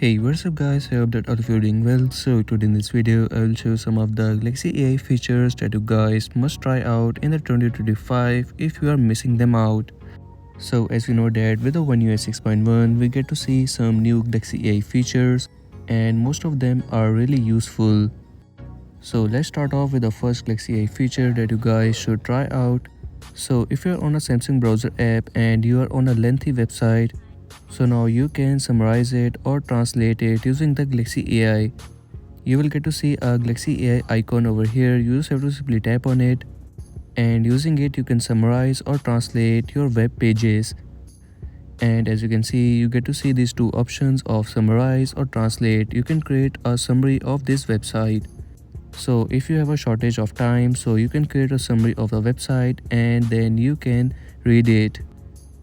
Hey, what's up guys, I hope that all of you are doing well. So today in this video I will show some of the Galaxy AI features that you guys must try out in the 2025 if you are missing them out. So as you know that with the One UI 6.1 we get to see some new Galaxy AI features and most of them are really useful. So let's start off with the first Galaxy AI feature that you guys should try out. So if you're on a Samsung browser app and you are on a lengthy website, so now you can summarize it or translate it using the Galaxy AI. You will get to see a Galaxy AI icon over here. You just have to simply tap on it, and using it you can summarize or translate your web pages. And as you can see, you get to see these two options of summarize or translate. You can create a summary of this website. So if you have a shortage of time, so you can create a summary of the website and then you can read it.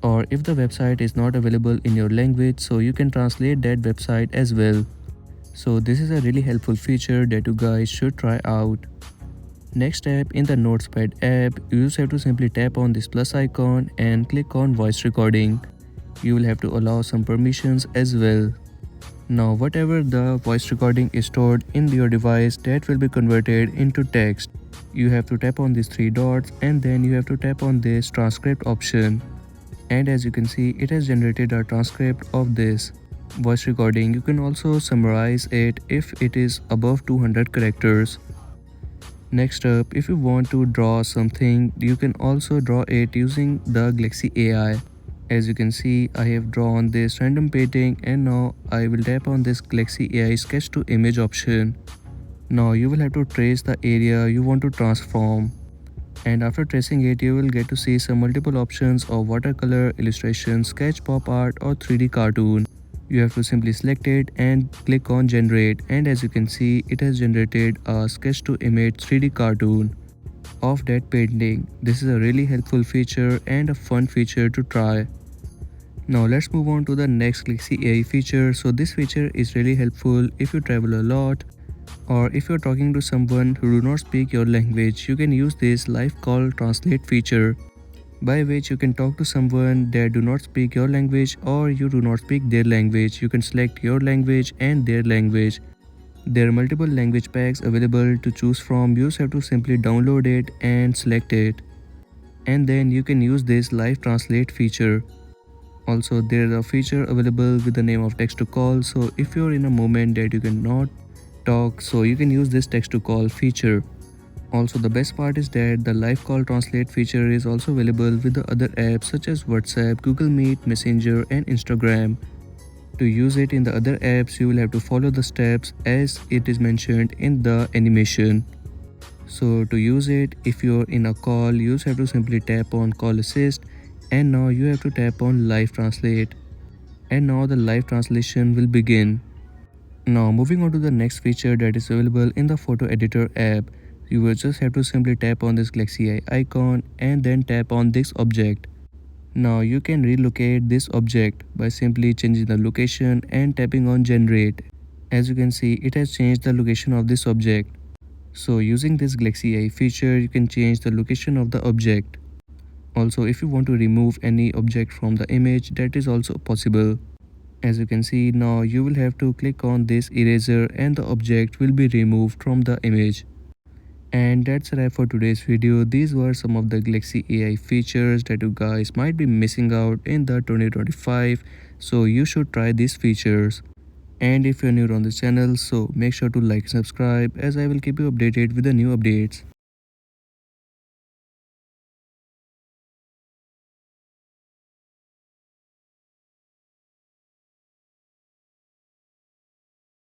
Or if the website is not available in your language, so you can translate that website as well. So this is a really helpful feature that you guys should try out. Next step, in the Notepad app, you just have to simply tap on this plus icon and click on voice recording. You will have to allow some permissions as well. Now whatever the voice recording is stored in your device, that will be converted into text. You have to tap on these three dots and then you have to tap on this transcript option. And as you can see, it has generated a transcript of this voice recording. You can also summarize it if it is above 200 characters. Next up, if you want to draw something, you can also draw it using the Galaxy AI. As you can see, I have drawn this random painting and now I will tap on this Galaxy AI sketch to image option. Now you will have to trace the area you want to transform. And after tracing it, you will get to see some multiple options of watercolor, illustration, sketch, pop art or 3D cartoon. You have to simply select it and click on generate, and as you can see, it has generated a sketch to image 3D cartoon of that painting. This is a really helpful feature and a fun feature to try. Now let's move on to the next Galaxy AI feature. So this feature is really helpful if you travel a lot, or if you're talking to someone who do not speak your language. You can use this live call translate feature, by which you can talk to someone that do not speak your language or you do not speak their language. You can select your language and their language. There are multiple language packs available to choose from. You just have to simply download it and select it, and then you can use this live translate feature. Also, there is a feature available with the name of text to call. So if you're in a moment that you cannot talk, so you can use this text to call feature. Also, the best part is that the live call translate feature is also available with the other apps such as WhatsApp, Google Meet, Messenger and Instagram. To use it in the other apps, you will have to follow the steps as it is mentioned in the animation. So to use it, if you're in a call, you just have to simply tap on call assist, and now you have to tap on live translate, and now the live translation will begin. Now moving on to the next feature that is available in the photo editor app. You will just have to simply tap on this Galaxy AI icon and then tap on this object. Now you can relocate this object by simply changing the location and tapping on generate. As you can see, it has changed the location of this object. So using this Galaxy AI feature, you can change the location of the object. Also, if you want to remove any object from the image, that is also possible. As you can see, now you will have to click on this eraser and the object will be removed from the image. And that's a wrap for today's video. These were some of the Galaxy AI features that you guys might be missing out in the 2025. So you should try these features. And if you're new on this channel, so make sure to like and subscribe, as I will keep you updated with the new updates.